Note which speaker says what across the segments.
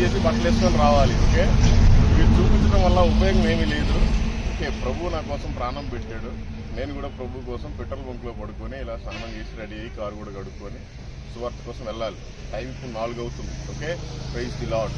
Speaker 1: చేసి బట్టలు వేసుకొని రావాలి. ఓకే, ఇవి చూపించడం వల్ల ఉపయోగం ఏమీ లేదు. ఓకే, ప్రభు నా కోసం ప్రాణం పెట్టాడు. నేను కూడా ప్రభు కోసం పెట్రోల్ బంక్లో పడుకొని ఇలా స్నానం చేసి రెడీ అయ్యి కారు కూడా కడుక్కొని సువార్త కోసం వెళ్ళాలి. టైం ఇప్పుడు 4 అవుతుంది. Okay, praise the lord.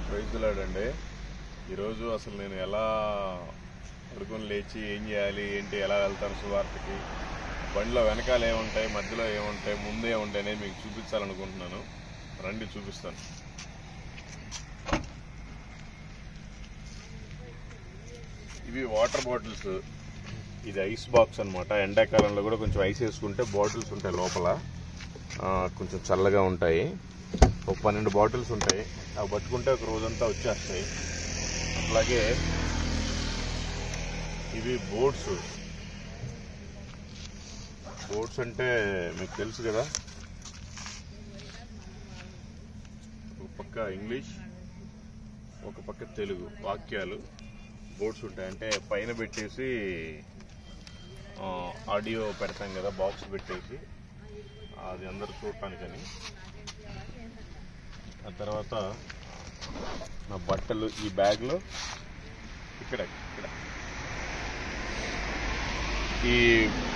Speaker 1: ప్రైజ్లాడండి. ఈరోజు అసలు నేను ఎలా పడుకొని లేచి ఏం చేయాలి ఏంటి, ఎలా వెళ్తాను సువార్తకి, బండిలో వెనకాల ఏముంటాయి, మధ్యలో ఏముంటాయి, ముందే ఏముంటాయి అనేది మీకు చూపించాలనుకుంటున్నాను. రండి చూపిస్తాను. ఇవి వాటర్ బాటిల్స్. ఇది ఐస్ బాక్స్ అనమాట. ఎండాకాలంలో కూడా కొంచెం ఐస్ వేసుకుంటే బాటిల్స్ ఉంటాయి లోపల, కొంచెం చల్లగా ఉంటాయి. ఒక 12 బాటిల్స్ ఉంటాయి. అవి పట్టుకుంటే ఒక రోజంతా వచ్చేస్తాయి. అట్లాగే ఇవి బోట్స్. బోట్స్ అంటే మీకు తెలుసు కదా, ఒక పక్క ఇంగ్లీష్, ఒక పక్క తెలుగు వాక్యాలు బోట్స్ ఉంటాయి. అంటే పైన పెట్టేసి ఆడియో పెడతాం కదా, బాక్స్ పెట్టేసి, అది అందరు చూడటానికని. ఆ తర్వాత నా బట్టలు ఈ బ్యాగ్లో ఇక్కడ ఈ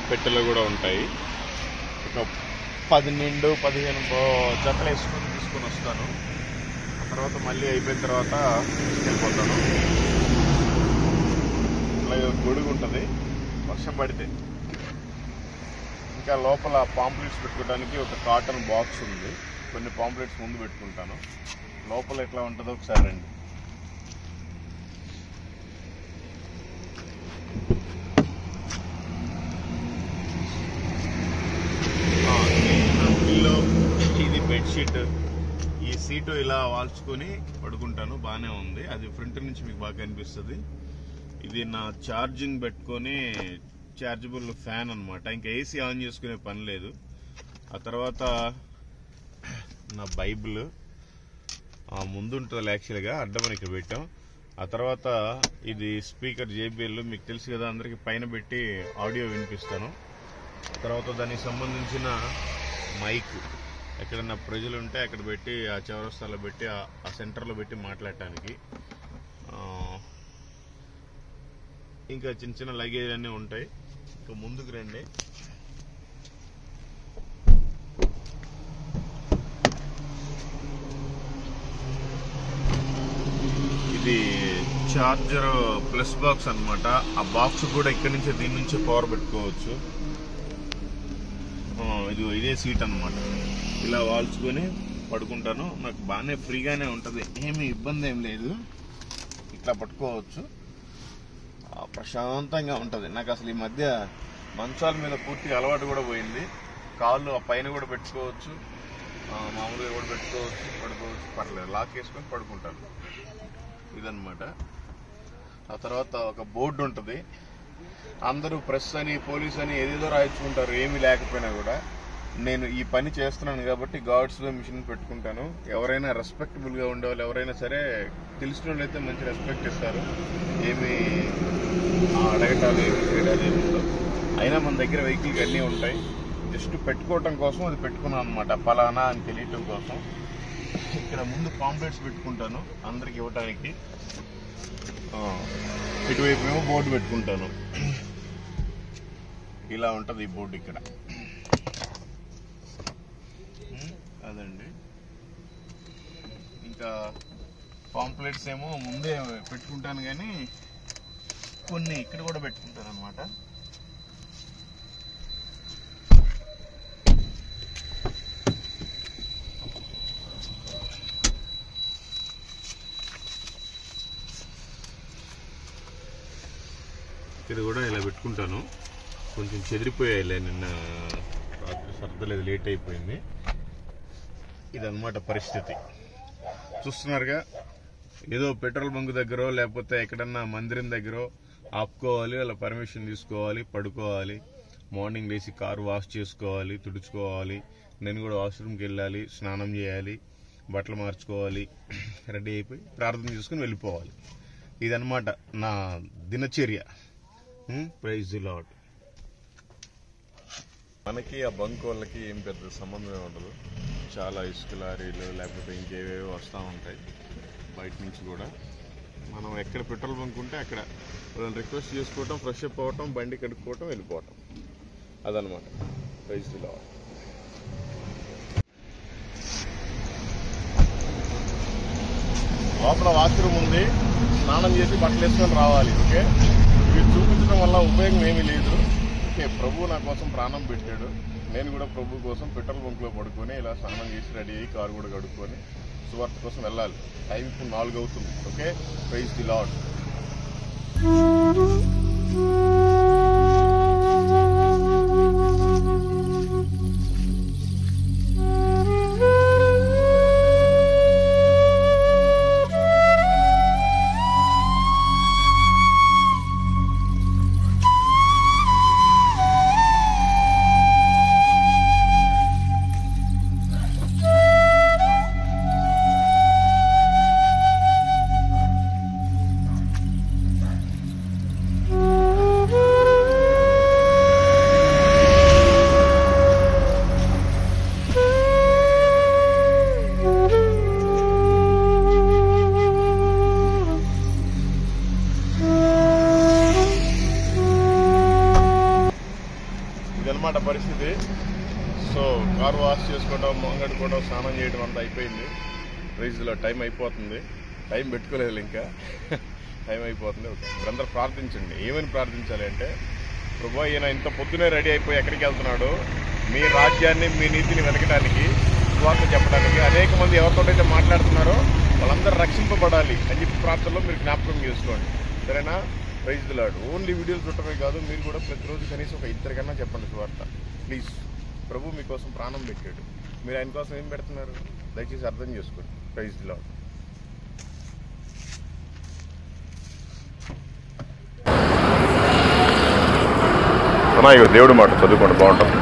Speaker 1: పెట్టెలో కూడా ఉంటాయి. ఒక 12-15 జతలు వేసుకొని తీసుకొని వస్తాను. ఆ తర్వాత మళ్ళీ అయిపోయిన తర్వాత తీసుకెళ్ళిపోతాను. అలాగే గొడుగు ఉంటుంది వర్షం పడితే. ఇంకా లోపల పాంప్లెట్స్ పెట్టుకోవడానికి ఒక కాటన్ బాక్స్ ఉంది. కొన్ని పాంప్లెట్స్ ముందు పెట్టుకుంటాను. లోపల ఎట్లా ఉంటుందో ఒకసారి రండి. పిల్లో, ఇది బెడ్షీట్. ఈ సీటు ఇలా వాల్చుకొని పడుకుంటాను. బాగానే ఉంది. అది ఫ్రంట్ నుంచి మీకు బాగా కనిపిస్తుంది. ఇది నా ఛార్జింగ్ పెట్టుకొని ఛార్జబుల్ ఫ్యాన్ అనమాట. ఇంకా ఏసీ ఆన్ చేసుకునే పని లేదు. ఆ తర్వాత నా బైబిల్ ముందు ఉంటుంది యాక్చువల్గా, అడ్డమని ఇక్కడ పెట్టాం. ఆ తర్వాత ఇది స్పీకర్ JBL, మీకు తెలుసు కదా అందరికి, పైన పెట్టి ఆడియో వినిపిస్తాను. తర్వాత దానికి సంబంధించిన మైక్, ఎక్కడన్నా ప్రజలు ఉంటే అక్కడ పెట్టి, ఆ చౌరస్తాలో పెట్టి, ఆ సెంటర్లో పెట్టి మాట్లాడటానికి. ఇంకా చిన్న చిన్న లగేజ్ అన్నీ ఉంటాయి. ఇంకా ముందుకు రండి. ఇది చార్జర్ ప్లస్ బాక్స్ అనమాట. ఆ బాక్స్ కూడా ఇక్కడి నుంచి, దీని నుంచి పవర్ పెట్టుకోవచ్చు. ఇదే సీట్ అనమాట. ఇలా వాల్చుకొని పడుకుంటాను. నాకు బాగానే ఫ్రీగానే ఉంటుంది, ఏమి ఇబ్బంది ఏం లేదు. ఇట్లా పట్టుకోవచ్చు, ప్రశాంతంగా ఉంటుంది. నాకు అసలు ఈ మధ్య మంచాల మీద పూర్తిగా అలవాటు కూడా పోయింది. కాళ్ళు ఆ పైన కూడా పెట్టుకోవచ్చు, మామూలుగా కూడా పెట్టుకోవచ్చు, పడుకోవచ్చు, పర్లేదు. లాక్ వేసుకొని పడుకుంటాను. ఇదన్నమాట. ఆ తర్వాత ఒక బోర్డు ఉంటుంది. అందరూ ప్రెస్ అని, పోలీస్ అని ఏదేదో రాయించుకుంటారు, ఏమీ లేకపోయినా కూడా. నేను ఈ పని చేస్తున్నాను కాబట్టి గాడ్స్లో మిషన్ పెట్టుకుంటాను. ఎవరైనా రెస్పెక్టబుల్గా ఉండేవాళ్ళు ఎవరైనా సరే తెలిసిన వాళ్ళు అయితే మంచి రెస్పెక్ట్ ఇస్తారు. ఏమి అడగటాలు ఏమి చేయడాలు ఏమి ఉండవు. అయినా మన దగ్గర వెహికల్కి అన్నీ ఉంటాయి. జస్ట్ పెట్టుకోవటం కోసం అది పెట్టుకున్నాను అనమాట, ఫలానా అని తెలియటం కోసం. ఇక్కడ ముందు పాంప్లెట్స్ పెట్టుకుంటాను అందరికి ఇవ్వటానికి. ఇటువైపు ఏమో బోర్డు పెట్టుకుంటాను. ఇలా ఉంటుంది ఈ బోర్డు ఇక్కడ. అదండి. ఇంకా పాంప్లెట్స్ ఏమో ముందే పెట్టుకుంటాను, కానీ కొన్ని ఇక్కడ కూడా పెట్టుకుంటాను అనమాట. ఇక్కడ కూడా ఇలా పెట్టుకుంటాను. కొంచెం చెదిరిపోయాయిలే, నిన్న రాత్రి సర్దలేదు, లేట్ అయిపోయింది. ఇదన్నమాట పరిస్థితి. చూస్తున్నారుగా, ఏదో పెట్రోల్ బంక్ దగ్గర లేకపోతే ఎక్కడన్నా మందిరం దగ్గర ఆపుకోవాలి, అలా పర్మిషన్ తీసుకోవాలి, పడుకోవాలి, మార్నింగ్ లేచి కారు వాష్ చేసుకోవాలి, తుడుచుకోవాలి, నేను కూడా వాష్రూమ్కి వెళ్ళాలి, స్నానం చేయాలి, బట్టలు మార్చుకోవాలి, రెడీ అయిపోయి ప్రార్థన చేసుకుని వెళ్ళిపోవాలి. ఇదన్నమాట నా దినచర్య. Praise the lord. మనకి ఆ బంక్ వాళ్ళకి ఏం పెద్ద సంబంధమే ఉండదు. చాలా ఇసుక లారీలు లేకపోతే ఇంకేవేవో వస్తూ ఉంటాయి బయట నుంచి కూడా. మనం ఎక్కడ పెట్రోల్ బంక్ ఉంటే అక్కడ వాళ్ళని రిక్వెస్ట్ చేసుకోవటం, ఫ్రెష్ అప్ అవ్వటం, బండి కడుక్కోవటం, వెళ్ళిపోవటం. అదనమాట. Praise the lord. లోపల వాష్రూమ్ ఉంది, స్నానం చేసి బట్టలు వేసుకొని రావాలి. ఓకే, ఇది చూపించడం వల్ల ఉపయోగం ఏమీ లేదు. ఓకే, ప్రభు నా కోసం ప్రాణం పెట్టాడు. నేను కూడా ప్రభు కోసం పెట్రోల్ బంక్లో పడుకొని ఇలా స్నానం చేసి రెడీ అయ్యి కారు కూడా కడుక్కొని సువార్త కోసం వెళ్ళాలి. టైం ఇప్పుడు 4 అవుతుంది. Okay, praise the lord. ఇదన్నమాట పరిస్థితి. సో కారు వాష్ చేసుకోవడం, మొంగడుకోవడం, స్నానం చేయడం అంతా అయిపోయింది. ప్రైజ్లో టైం అయిపోతుంది. టైం పెట్టుకోలేదు ఇంకా, టైం అయిపోతుంది. ఓకే, మీరందరూ ప్రార్థించండి. ఏమని ప్రార్థించాలి అంటే, ప్రభు ఈయన ఇంత పొద్దునే రెడీ అయిపోయి ఎక్కడికి వెళ్తున్నాడు, మీ రాజ్యాన్ని మీ నీతిని వెతకడానికి, సువార్త చెప్పడానికి, అనేక మంది ఎవరితోటైతే మాట్లాడుతున్నారో వాళ్ళందరూ రక్షింపబడాలి అని చెప్పి ప్రార్థనలో మీరు జ్ఞాపకం చేసుకోండి. సరేనా? Praise the lord. ఓన్లీ వీడియోలు చూడటమే కాదు, మీరు కూడా ప్రతిరోజు కనీసం ఒక 2 కన్నా చెప్పండి సువార్త. ప్లీజ్, ప్రభు మీకోసం ప్రాణం పెట్టాడు. మీరు ఆయన కోసం ఏం పెడుతున్నారు దయచేసి అర్థం చేసుకోండి. Praise the lord. దేవుడి మాట చదువుకోండి, బాగుంటుంది.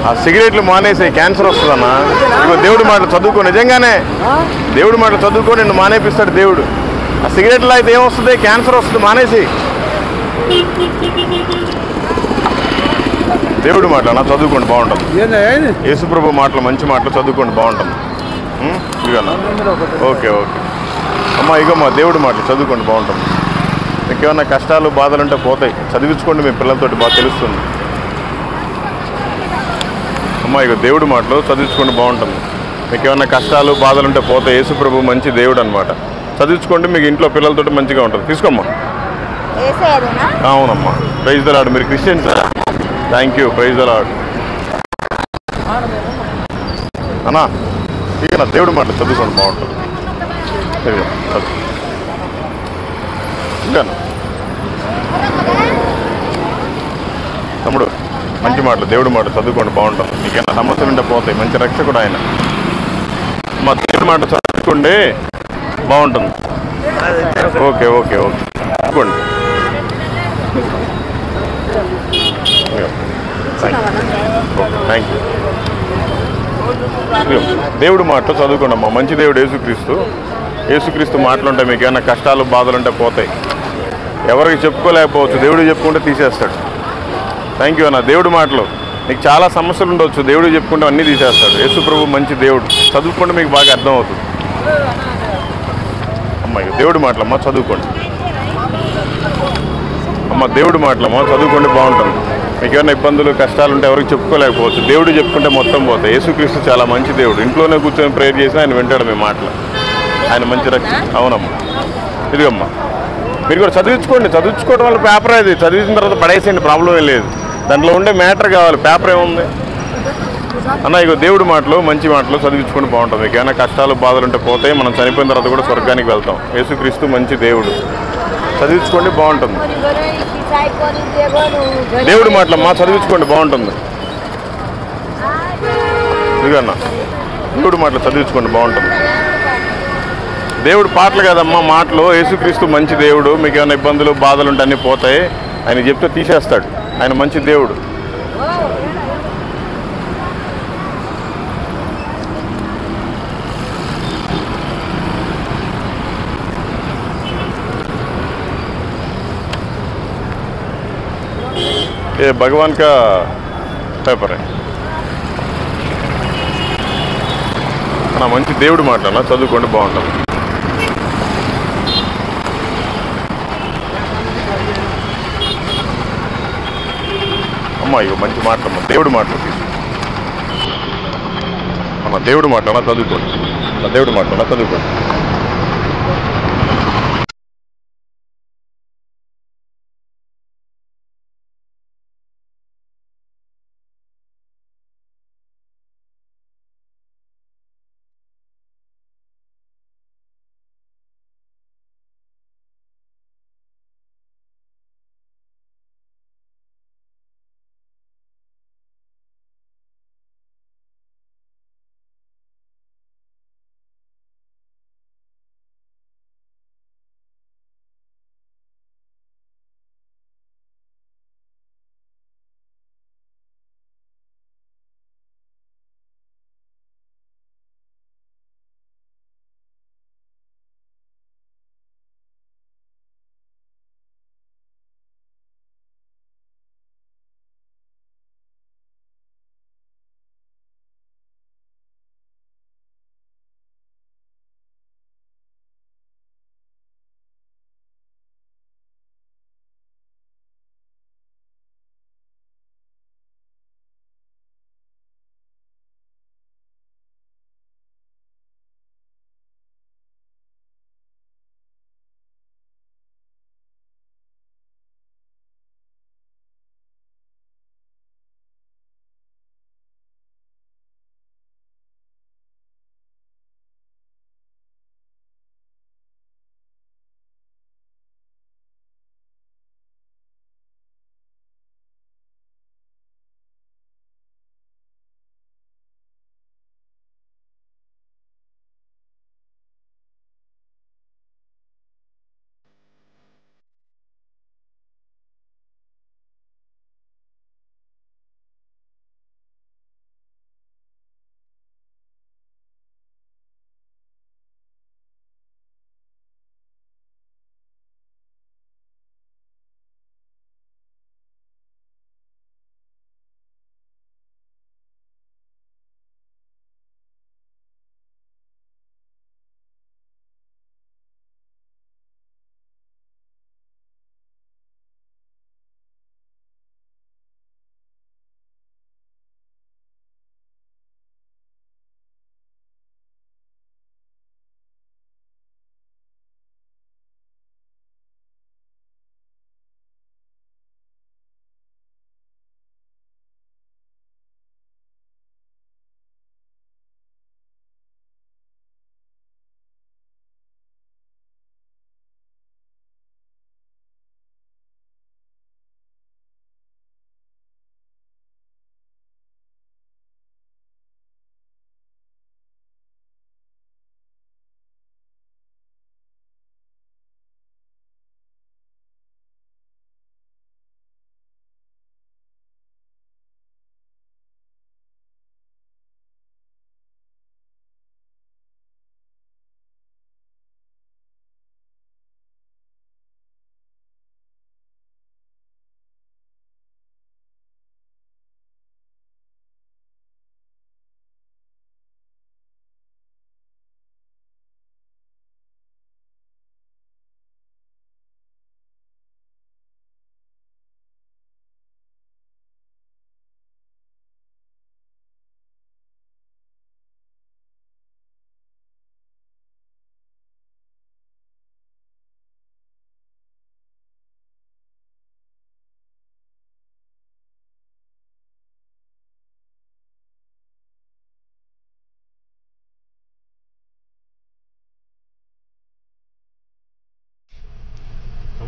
Speaker 1: ఆ సిగరెట్లు మానేసి క్యాన్సర్ వస్తుందన్నా. దేవుడి మాటలు చదువుకో, నిజంగానే దేవుడి మాటలు చదువుకో, నిన్ను మానేపిస్తాడు దేవుడు. ఆ సిగరెట్లో అయితే ఏమొస్తుంది? క్యాన్సర్ వస్తుంది. మానేసి దేవుడి మాటలు అన్నా చదువుకోండి, బాగుంటుంది. యేసుప్రభు మాటలు, మంచి మాటలు చదువుకోండి, బాగుంటుంది. ఇదన్నా ఓకే ఓకే అమ్మా, ఇగమ్మా దేవుడి మాటలు చదువుకోండి, బాగుంటుంది. మీకు ఏమన్నా కష్టాలు బాధలు ఉంటే పోతాయి, చదివించుకోండి, మీ పిల్లలతోటి బాగా తెలుస్తుంది. అమ్మా ఇక దేవుడి మాటలు చదివించుకోండి, బాగుంటుంది. మీకు ఏమన్నా కష్టాలు బాధలు ఉంటే పోతాయి. యేసుప్రభు మంచి దేవుడు అనమాట. చదివించుకోండి, మీకు ఇంట్లో పిల్లలతోటి మంచిగా ఉంటుంది. తీసుకోమ్మా. అవునమ్మా. Praise the lord. మీరు Christians? Thank you. Praise the lord. అన్నా ఇక దేవుడి మాటలు చదువుకోండి, బాగుంటుంది. ఇంకా తమ్ముడు మంచి మాటలు, దేవుడి మాటలు చదువుకోండి, బాగుంటుంది. మీకేమైనా సమస్యలు ఉంటే పోతాయి. మంచి రక్షకుడు ఆయన. మా దేవుడి మాట చదువుకోండి, బాగుంటుంది. ఓకే ఓకే ఓకే చదువుకోండి. Thank you. దేవుడు మాటలు చదువుకోండి అమ్మా. మంచి దేవుడు యేసుక్రీస్తు. యేసుక్రీస్తు మాటలుంటే మీకు ఏమైనా కష్టాలు బాధలు ఉంటే పోతాయి. ఎవరికి చెప్పుకోలేకపోవచ్చు, దేవుడు చెప్పుకుంటే తీసేస్తాడు. థ్యాంక్ యూ అన్న. దేవుడు మాటలు మీకు చాలా సమస్యలు ఉండవచ్చు, దేవుడు చెప్పుకుంటే అన్నీ తీసేస్తాడు. యేసు ప్రభు మంచి దేవుడు. చదువుకుంటే మీకు బాగా అర్థం అవుతుంది అమ్మాయి. దేవుడి మాటలమ్మా చదువుకోండి అమ్మ. దేవుడి మాటలమ్మా చదువుకోండి, బాగుంటుంది. మీకు ఏమైనా ఇబ్బందులు కష్టాలు ఉంటే ఎవరికి చెప్పుకోలేకపోవచ్చు, దేవుడు చెప్పుకుంటే మొత్తం పోతాయి. యేసుక్రీస్తు చాలా మంచి దేవుడు. ఇంట్లోనే కూర్చొని ప్రేయర్ చేసినా ఆయన వింటాడు మీ మాటలు. ఆయన మంచి రక్షణ. అవునమ్మా. ఇదిగమ్మా మీరు కూడా చదివించుకోవడం వల్ల పేపర్ అది చదివించిన తర్వాత పడేసేయండి, ప్రాబ్లం ఏం లేదు. దాంట్లో ఉండే మ్యాటర్ కావాలి, పేపర్ ఏముంది అన్న. ఇక దేవుడి మాటలు మంచి మాటలు చదివించుకుంటే బాగుంటుంది. మీకు ఏమైనా కష్టాలు బాధలు ఉంటే పోతాయి. మనం చనిపోయిన తర్వాత కూడా స్వర్గానికి వెళ్తాం. యేసుక్రీస్తు మంచి దేవుడు. చదివించుకోండి, బాగుంటుంది. దేవుడి మాటలమ్మా చదివించుకోండి, బాగుంటుంది. ఇదిగన్నా దేవుడి మాటలు చదివించుకోండి, బాగుంటుంది. దేవుడు పాటలు కదమ్మా మాటలు. యేసుక్రీస్తు మంచి దేవుడు. మీకు ఏమైనా ఇబ్బందులు బాధలు ఉంటే అన్నీ పోతాయి. ఆయన చెప్తే తీసేస్తాడు. ఆయన మంచి దేవుడు. ये भगवान का पेपर है నా మంచి దేవుడు మాట్లాడినా చదువుకోండి, బాగుంటుంది. అమ్మా ఇక మంచి మాట్లాడమ్మా. దేవుడు మాట్లాడు అమ్మ. దేవుడు మాట్లాడినా చదువుకోండి. దేవుడు మాట్లాడినా చదువుకోండి.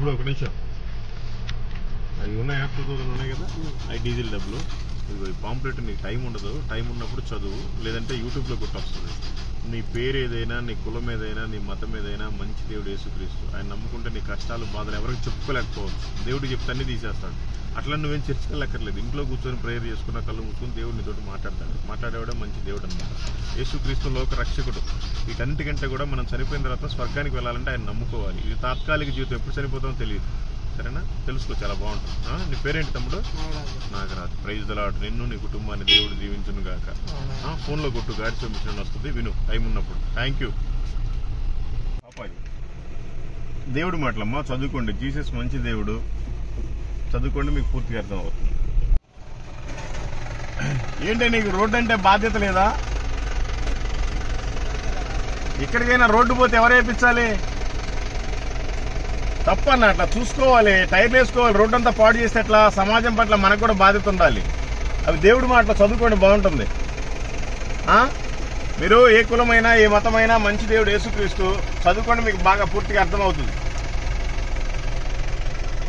Speaker 1: తమ్ముడు ఒక నిమిషం, అవి ఉన్నాయా 2000 ఉన్నాయి కదా, అవి డీజిల్ డబ్బులు. ఇదిగో ఈ పాంప్లెట్ నీకు టైం ఉండదు, టైం ఉన్నప్పుడు చదువు, లేదంటే యూట్యూబ్లో కొట్టి వస్తుంది. నీ పేరు ఏదైనా, నీ కులం ఏదైనా, నీ మతం ఏదైనా, మంచి దేవుడు యేసుక్రీస్తు. ఆయన నమ్ముకుంటే నీ కష్టాలు బాధలు ఎవరికి చెప్పుకోలేకపోవచ్చు, దేవుడు చెప్తే అన్నీ తీసేస్తాడు. అట్లా నువ్వేం చర్చకెళ్ళక్కర్లేదు, ఇంట్లో కూర్చొని ప్రేయర్ చేసుకున్న కళ్ళు మూసుకొని దేవుడు నీతోటి మాట్లాడతాడు. మాట్లాడేవాడే మంచి దేవుడు అనమాట. యేసుక్రీస్తు లోక రక్షకుడు. వీటన్నిటికంటే కూడా మనం చనిపోయిన తర్వాత స్వర్గానికి వెళ్ళాలంటే ఆయన నమ్ముకోవాలి. ఇది తాత్కాలిక జీవితం, ఎప్పుడు చనిపోతామో తెలియదు. సరేనా, తెలుసుకో, చాలా బాగుంటుంది. నీ పేరేంటి తమ్ముడు? నాగరాజు. Praise the lord. నిన్ను నీ కుటుంబాన్ని దేవుడు దీవించును గాక. ఫోన్లో కొట్టు, గాడి చూపించడం వస్తుంది, విను టైం ఉన్నప్పుడు. Thank you. దేవుడి మాటలమ్మా, చదువుకోండి. జీసస్ మంచి దేవుడు, చదువుకోండి, మీకు పూర్తిగా అర్థం అవుతుంది. ఏంటి నీకు రోడ్డు అంటే బాధ్యత లేదా? ఎక్కడికైనా రోడ్డు పోతే ఎవరు వేయించాలి? తప్పన్న, అట్లా చూసుకోవాలి, టైర్లు వేసుకోవాలి. రోడ్డు అంతా పాడు చేస్తే ఎట్లా? సమాజం పట్ల మనకు కూడా బాధ్యత ఉండాలి. అవి దేవుడి మాటలు చదువుకోండి, బాగుంటుంది. మీరు ఏ కులమైనా, ఏ మతమైనా, మంచి దేవుడు యేసుక్రీస్తు, చదువుకోండి, మీకు బాగా పూర్తిగా అర్థమవుతుంది.